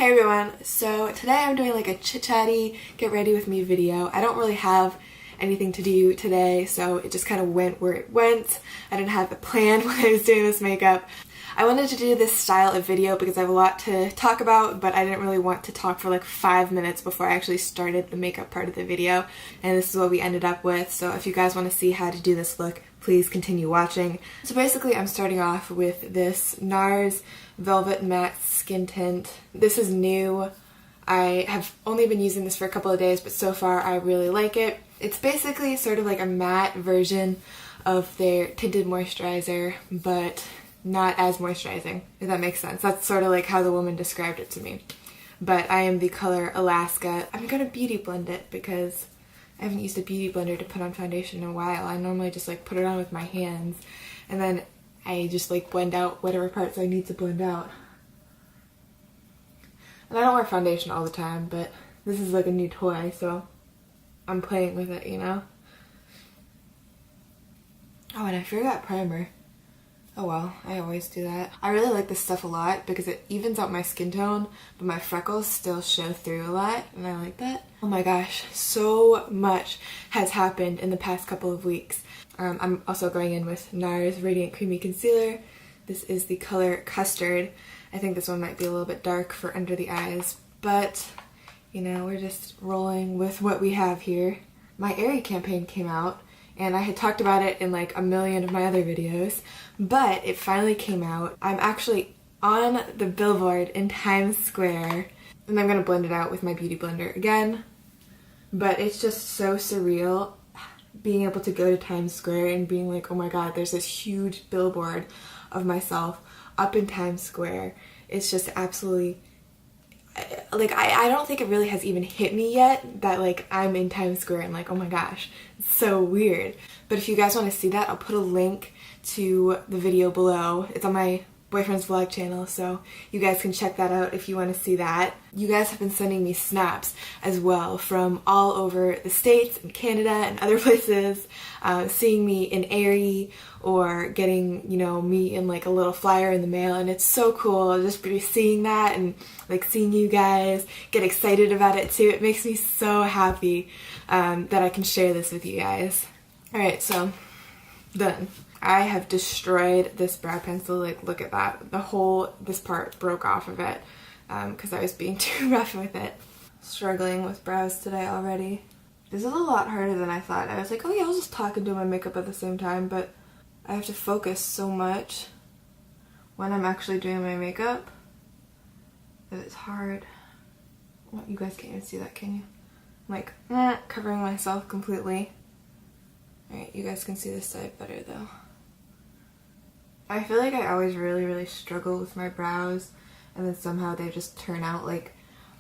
Hey everyone, so today I'm doing like a chit-chatty get ready with me video. I don't really have anything to do today, so it just kind of went where it went. I didn't have a plan when I was doing this makeup. I wanted to do this style of video because I have a lot to talk about, but I didn't really want to talk for like 5 minutes before I actually started the makeup part of the video, and this is what we ended up with. So if you guys want to see how to do this look, please continue watching. So basically I'm starting off with this NARS Velvet Matte Skin Tint. This is new. I have only been using this for a couple of days, but so far I really like it. It's basically sort of like a matte version of their tinted moisturizer, but not as moisturizing, if that makes sense. That's sort of like how the woman described it to me. But I am the color Alaska. I'm gonna beauty blend it because I haven't used a beauty blender to put on foundation in a while. I normally just like put it on with my hands and then I just like blend out whatever parts I need to blend out. And I don't wear foundation all the time, but this is like a new toy, so I'm playing with it, you know? Oh, and I forgot primer. Oh well, I always do that. I really like this stuff a lot because it evens out my skin tone, but my freckles still show through a lot, and I like that. Oh my gosh, so much has happened in the past couple of weeks. I'm also going in with NARS Radiant Creamy Concealer. This is the color Custard. I think this one might be a little bit dark for under the eyes, but you know, we're just rolling with what we have here. My Aerie campaign came out, and I had talked about it in like a million of my other videos, but it finally came out. I'm actually on the billboard in Times Square, and I'm gonna blend it out with my beauty blender again, but it's just so surreal being able to go to Times Square and being like, oh my god, there's this huge billboard of myself up in Times Square. It's just absolutely, like, I don't think it really has even hit me yet that like I'm in Times Square and like, oh my gosh, it's so weird. But if you guys want to see that, I'll put a link to the video below. It's on my boyfriend's vlog channel, so you guys can check that out if you want to see that. You guys have been sending me snaps as well from all over the States and Canada and other places, seeing me in Aerie or getting, you know, me in like a little flyer in the mail, and it's so cool just be seeing that and like seeing you guys get excited about it too. It makes me so happy that I can share this with you guys. Alright, so done. I have destroyed this brow pencil. Like, look at that. This part broke off of it because I was being too rough with it. Struggling with brows today already. This is a lot harder than I thought. I was like, oh yeah, I'll just talk and do my makeup at the same time, but I have to focus so much when I'm actually doing my makeup that it's hard. Well, you guys can't even see that, can you? I'm like, covering myself completely. Alright, you guys can see this side better though. I feel like I always really struggle with my brows, and then somehow they just turn out like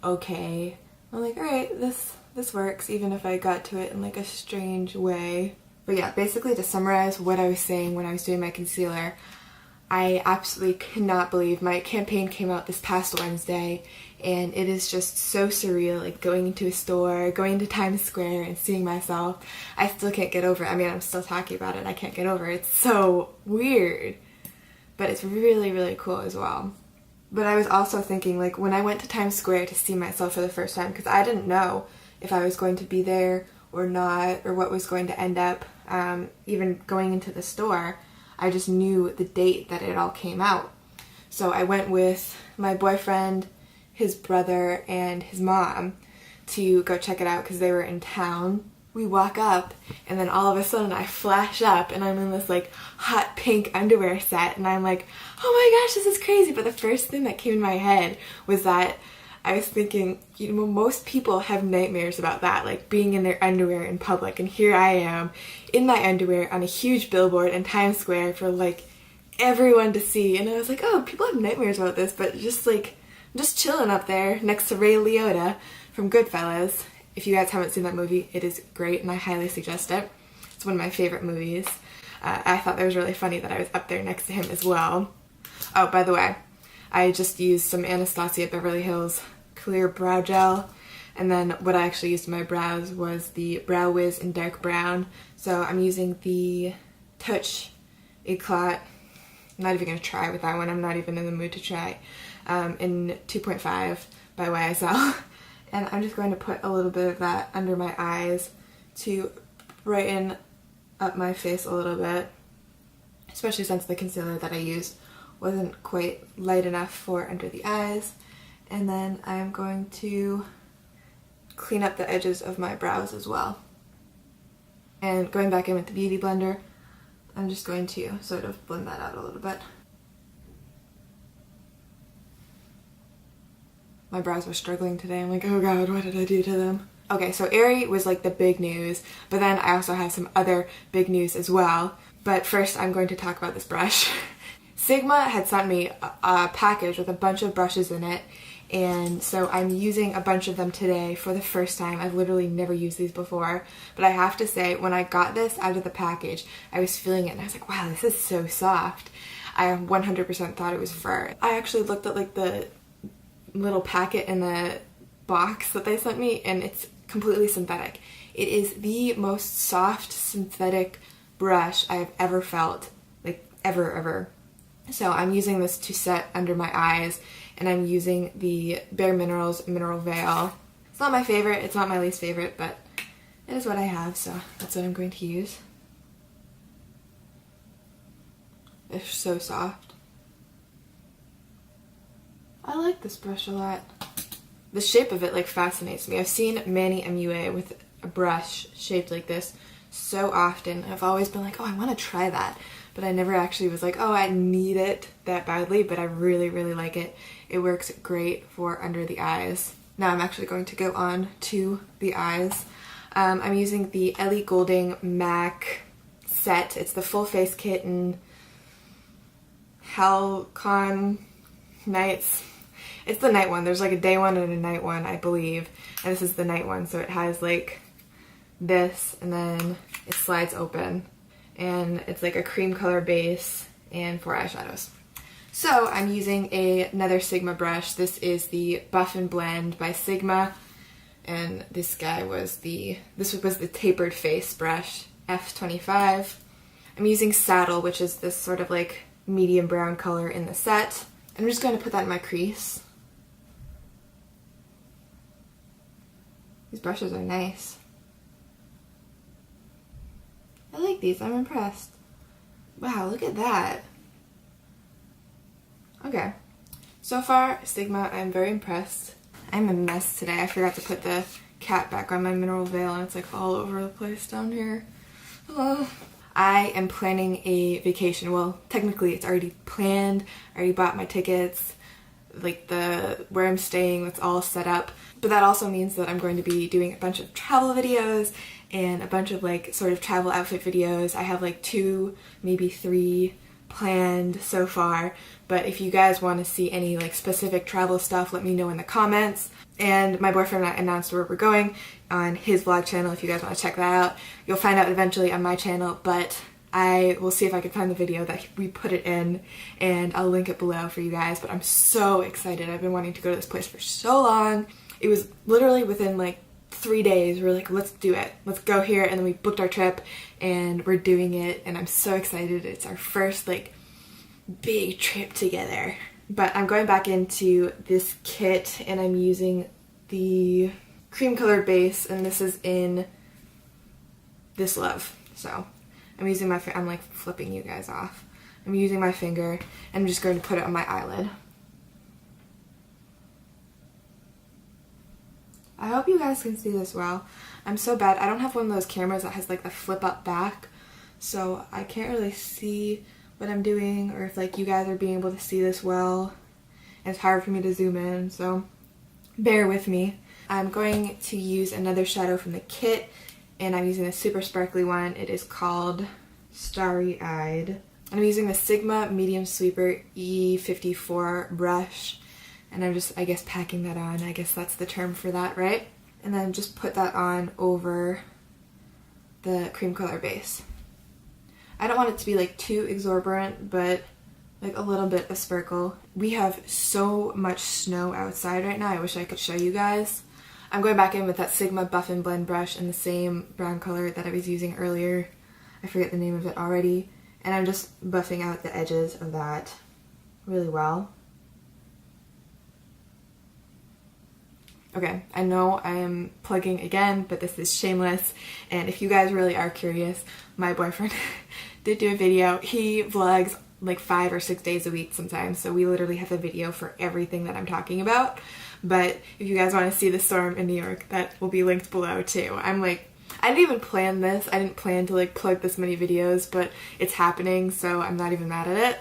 okay. I'm like, alright, this works, even if I got to it in like a strange way. But yeah, basically to summarize what I was saying when I was doing my concealer, I absolutely cannot believe my campaign came out this past Wednesday, and it is just so surreal, like going into a store, going to Times Square and seeing myself. I still can't get over it. I mean, I'm still talking about it. I can't get over it. It's so weird. But it's really cool as well. But I was also thinking, like, when I went to Times Square to see myself for the first time, because I didn't know if I was going to be there or not, or what was going to end up, even going into the store, I just knew the date that it all came out. So I went with my boyfriend, his brother, and his mom to go check it out because they were in town. We walk up, and then all of a sudden I flash up and I'm in this like hot pink underwear set, and I'm like, oh my gosh, this is crazy. But the first thing that came in my head was that I was thinking, you know, most people have nightmares about that, like being in their underwear in public, and here I am in my underwear on a huge billboard in Times Square for like everyone to see. And I was like, oh, people have nightmares about this, but just like, I'm just chilling up there next to Ray Liotta from Goodfellas. If you guys haven't seen that movie, it is great and I highly suggest it. It's one of my favorite movies. I thought that was really funny that I was up there next to him as well. Oh, by the way, I just used some Anastasia Beverly Hills clear brow gel, and then what I actually used in my brows was the Brow Wiz in dark brown. So I'm using the Touch Eclat. I'm not even going to try with that one. I'm not even in the mood to try. in 2.5 by YSL. And I'm just going to put a little bit of that under my eyes to brighten up my face a little bit, especially since the concealer that I used wasn't quite light enough for under the eyes. And then I'm going to clean up the edges of my brows as well. And going back in with the Beauty Blender, I'm just going to sort of blend that out a little bit. My brows were struggling today. I'm like, oh god, what did I do to them? Okay, so Aerie was like the big news, but then I also have some other big news as well. But first I'm going to talk about this brush. Sigma had sent me a package with a bunch of brushes in it, and so I'm using a bunch of them today for the first time. I've literally never used these before, but I have to say, when I got this out of the package, I was feeling it and I was like, wow, this is so soft. I 100% thought it was fur. I actually looked at like the little packet in the box that they sent me, and it's completely synthetic. It is the most soft synthetic brush I have ever felt, like ever. So I'm using this to set under my eyes, and I'm using the Bare Minerals Mineral Veil. It's not my favorite, it's not my least favorite, but it is what I have, so that's what I'm going to use. It's so soft. I like this brush a lot. The shape of it like fascinates me. I've seen Manny MUA with a brush shaped like this so often. I've always been like, oh, I want to try that. But I never actually was like, oh, I need it that badly, but I really like it. It works great for under the eyes. Now I'm actually going to go on to the eyes. I'm using the Ellie Goulding MAC set. It's the full face kit in Halcon Nights. It's the night one. There's like a day one and a night one, I believe. And this is the night one, so it has like this, and then it slides open. And it's like a cream color base and 4 eyeshadows. So I'm using another Sigma brush. This is the Buff and Blend by Sigma. And this was the tapered face brush, F25. I'm using Saddle, which is this sort of like medium brown color in the set. I'm just going to put that in my crease. These brushes are nice. I like these, I'm impressed. Wow, look at that. Okay, so far, Sigma, I'm very impressed. I'm a mess today. I forgot to put the cap back on my mineral veil, and it's like all over the place down here. Oh. I am planning a vacation. Well, technically it's already planned. I already bought my tickets, like where I'm staying, that's all set up. But that also means that I'm going to be doing a bunch of travel videos and a bunch of like sort of travel outfit videos. I have like 2, maybe 3 planned so far, but if you guys want to see any like specific travel stuff, let me know in the comments. And my boyfriend and I announced where we're going on his vlog channel. If you guys want to check that out, you'll find out eventually on my channel, but I will see if I can find the video that we put it in, and I'll link it below for you guys. But I'm so excited. I've been wanting to go to this place for so long. It was literally within like 3 days. We're like, let's do it. Let's go here. And then we booked our trip and we're doing it. And I'm so excited. It's our first like big trip together. But I'm going back into this kit and I'm using the cream colored base, and this is in This Love. So I'm using my, I'm like flipping you guys off. I'm using my finger and I'm just going to put it on my eyelid. I hope you guys can see this well. I'm so bad. I don't have one of those cameras that has like the flip up back, so I can't really see what I'm doing, or if like you guys are being able to see this well. And it's hard for me to zoom in, so bear with me. I'm going to use another shadow from the kit, and I'm using a super sparkly one. It is called Starry Eyed. I'm using the Sigma Medium Sweeper E54 brush, and I'm just, I guess, packing that on. I guess that's the term for that, right? And then just put that on over the cream color base. I don't want it to be like too exorbitant, but like a little bit of sparkle. We have so much snow outside right now. I wish I could show you guys. I'm going back in with that Sigma Buff and Blend brush in the same brown color that I was using earlier. I forget the name of it already. And I'm just buffing out the edges of that really well. Okay, I know I am plugging again, but this is shameless, and if you guys really are curious, my boyfriend did do a video. He vlogs like 5 or 6 days a week sometimes, so we literally have a video for everything that I'm talking about. But if you guys want to see the storm in New York, that will be linked below too. I'm like, I didn't even plan this. I didn't plan to like plug this many videos, but it's happening, so I'm not even mad at it.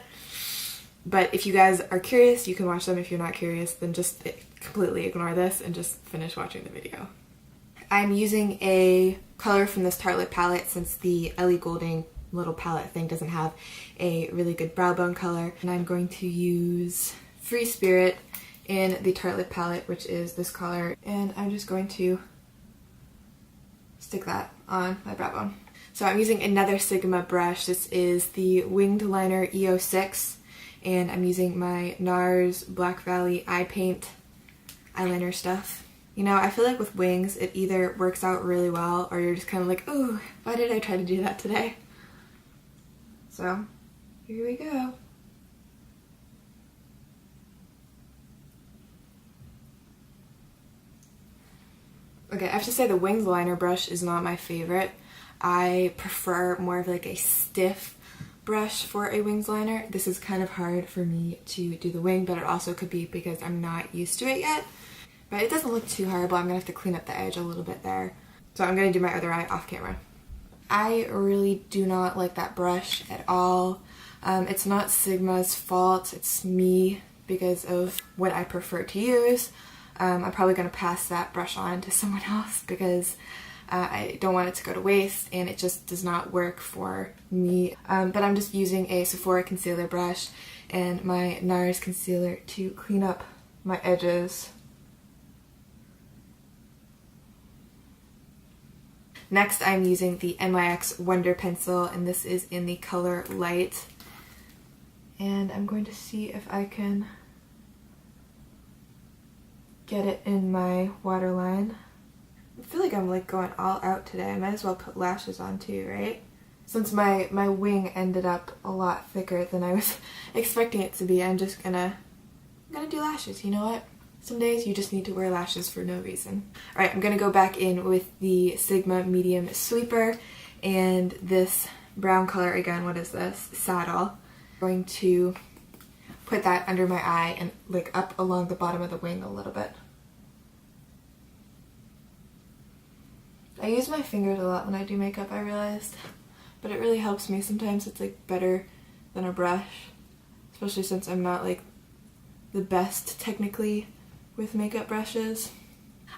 But if you guys are curious, you can watch them. If you're not curious, then just completely ignore this and just finish watching the video. I'm using a color from this Tartelette palette since the Ellie Goulding little palette thing doesn't have a really good brow bone color. And I'm going to use Free Spirit in the Tartelette palette, which is this color. And I'm just going to stick that on my brow bone. So I'm using another Sigma brush. This is the Winged Liner EO6. And I'm using my NARS Black Valley eye paint eyeliner stuff. You know, I feel like with wings, it either works out really well or you're just kind of like, ooh, why did I try to do that today? So, here we go. Okay, I have to say the winged liner brush is not my favorite. I prefer more of like a stiff brush for a wings liner. This is kind of hard for me to do the wing, but it also could be because I'm not used to it yet. But it doesn't look too horrible. I'm gonna have to clean up the edge a little bit there. So I'm gonna do my other eye off camera. I really do not like that brush at all. It's not Sigma's fault, it's me because of what I prefer to use. I'm probably gonna pass that brush on to someone else because I don't want it to go to waste and it just does not work for me. But I'm just using a Sephora concealer brush and my NARS concealer to clean up my edges. Next I'm using the NYX Wonder Pencil and this is in the color Light. And I'm going to see if I can get it in my waterline. I feel like I'm like going all out today. I might as well put lashes on too, right? Since my wing ended up a lot thicker than I was expecting it to be, I'm gonna do lashes. You know what? Some days you just need to wear lashes for no reason. Alright, I'm gonna go back in with the Sigma Medium Sweeper and this brown color again. What is this? Saddle. I'm going to put that under my eye and like up along the bottom of the wing a little bit. I use my fingers a lot when I do makeup, I realized, but it really helps me. Sometimes it's like better than a brush, especially since I'm not like the best technically with makeup brushes.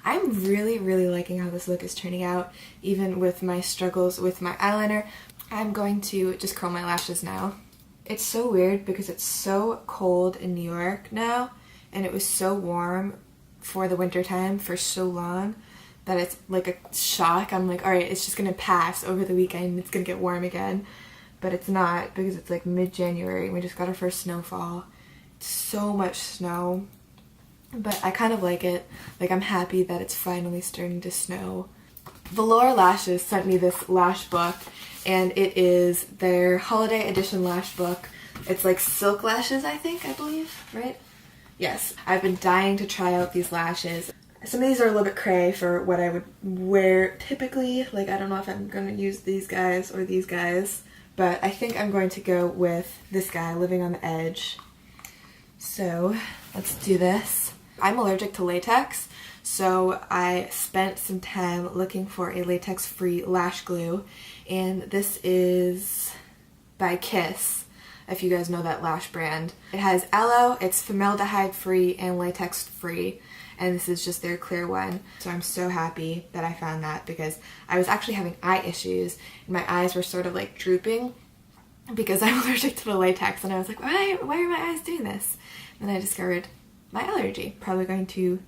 I'm really liking how this look is turning out, even with my struggles with my eyeliner. I'm going to just curl my lashes now. It's so weird because it's so cold in New York now, and it was so warm for the winter time for so long that it's like a shock. I'm like, alright, it's just gonna pass over the weekend, it's gonna get warm again. But it's not, because it's like mid-January and we just got our first snowfall. It's so much snow. But I kind of like it. Like, I'm happy that it's finally starting to snow. Velour Lashes sent me this lash book, and it is their holiday edition lash book. It's like silk lashes, I believe, right? Yes. I've been dying to try out these lashes. Some of these are a little bit cray for what I would wear typically. Like, I don't know if I'm going to use these guys or these guys, but I think I'm going to go with this guy, Living on the Edge. So, let's do this. I'm allergic to latex, so I spent some time looking for a latex-free lash glue, and this is by Kiss, if you guys know that lash brand. It has aloe, it's formaldehyde-free and latex-free, and this is just their clear one. So I'm so happy that I found that because I was actually having eye issues, and my eyes were sort of like drooping because I'm allergic to the latex, and I was like, why are my eyes doing this? And then I discovered my allergy. Probably going to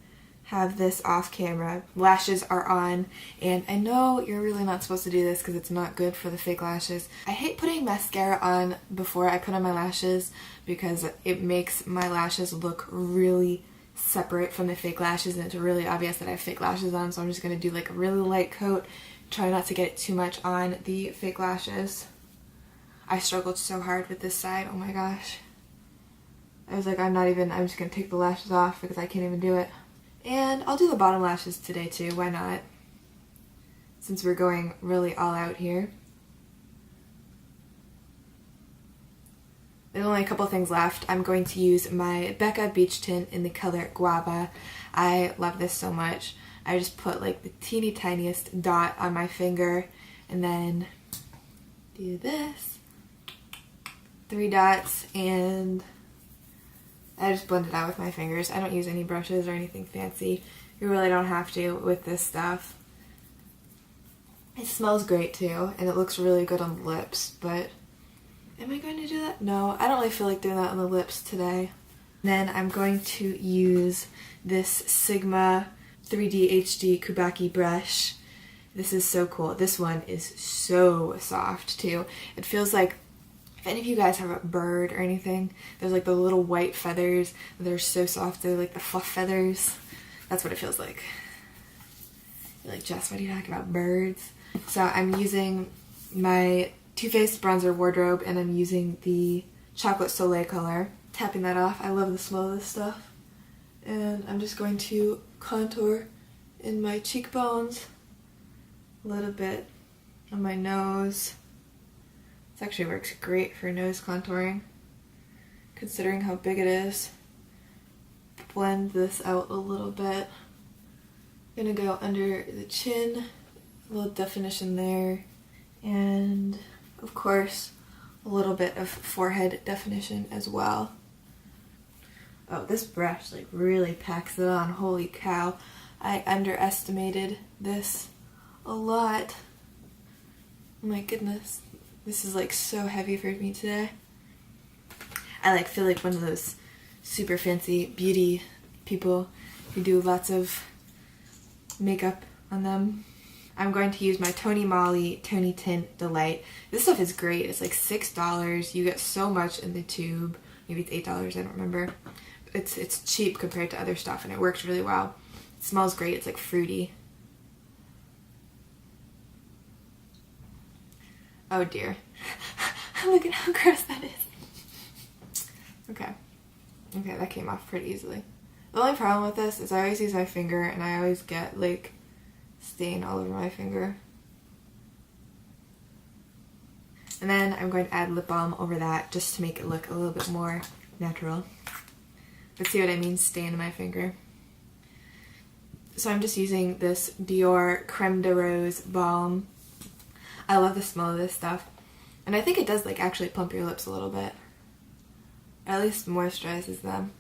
have this off camera. Lashes are on, and I know you're really not supposed to do this because it's not good for the fake lashes. I hate putting mascara on before I put on my lashes because it makes my lashes look really separate from the fake lashes, and it's really obvious that I have fake lashes on, so I'm just going to do like a really light coat, try not to get too much on the fake lashes. I struggled so hard with this side, oh my gosh. I was like, I'm just going to take the lashes off because I can't even do it. And I'll do the bottom lashes today too, why not? Since we're going really all out here. There's only a couple things left. I'm going to use my Becca Beach Tint in the color Guava. I love this so much. I just put like the teeny tiniest dot on my finger and then do this. 3 dots, and I just blend it out with my fingers. I don't use any brushes or anything fancy. You really don't have to with this stuff. It smells great too, and it looks really good on the lips, but am I going to do that? No, I don't really feel like doing that on the lips today. Then I'm going to use this Sigma 3D HD Kubaki brush. This is so cool. This one is so soft too. It feels like, if any of you guys have a bird or anything, there's like the little white feathers that are so soft. They're like the fluff feathers. That's what it feels like. You're like, Jess, what do you talk about, birds? So I'm using my Too Faced bronzer wardrobe, and I'm using the Chocolate Soleil color. Tapping that off. I love the smell of this stuff. And I'm just going to contour in my cheekbones, a little bit on my nose. This actually works great for nose contouring, considering how big it is. Blend this out a little bit. I'm gonna go under the chin, a little definition there, and of course a little bit of forehead definition as well. Oh, this brush like really packs it on. Holy cow. I underestimated this a lot. Oh my goodness. This is like so heavy for me today. I like feel like one of those super fancy beauty people who do lots of makeup on them. I'm going to use my Tony Moly Tony Tint Delight. This stuff is great. It's like $6. You get so much in the tube. Maybe it's $8, I don't remember. It's cheap compared to other stuff, and it works really well. It smells great. It's like fruity. Oh dear. Look at how gross that is. Okay. Okay, that came off pretty easily. The only problem with this is I always use my finger, and I always get like stain all over my finger. And then I'm going to add lip balm over that just to make it look a little bit more natural. But see what I mean? Stain in my finger. So I'm just using this Dior Creme de Rose balm. I love the smell of this stuff. And I think it does like actually plump your lips a little bit. Or at least moisturizes them.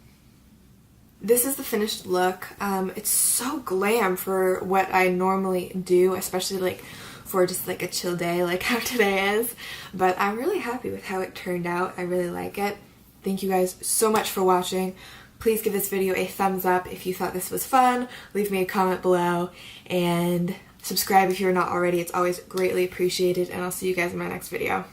This is the finished look. It's so glam for what I normally do, especially like for just like a chill day like how today is. But I'm really happy with how it turned out. I really like it. Thank you guys so much for watching. Please give this video a thumbs up if you thought this was fun. Leave me a comment below and subscribe if you're not already. It's always greatly appreciated, and I'll see you guys in my next video.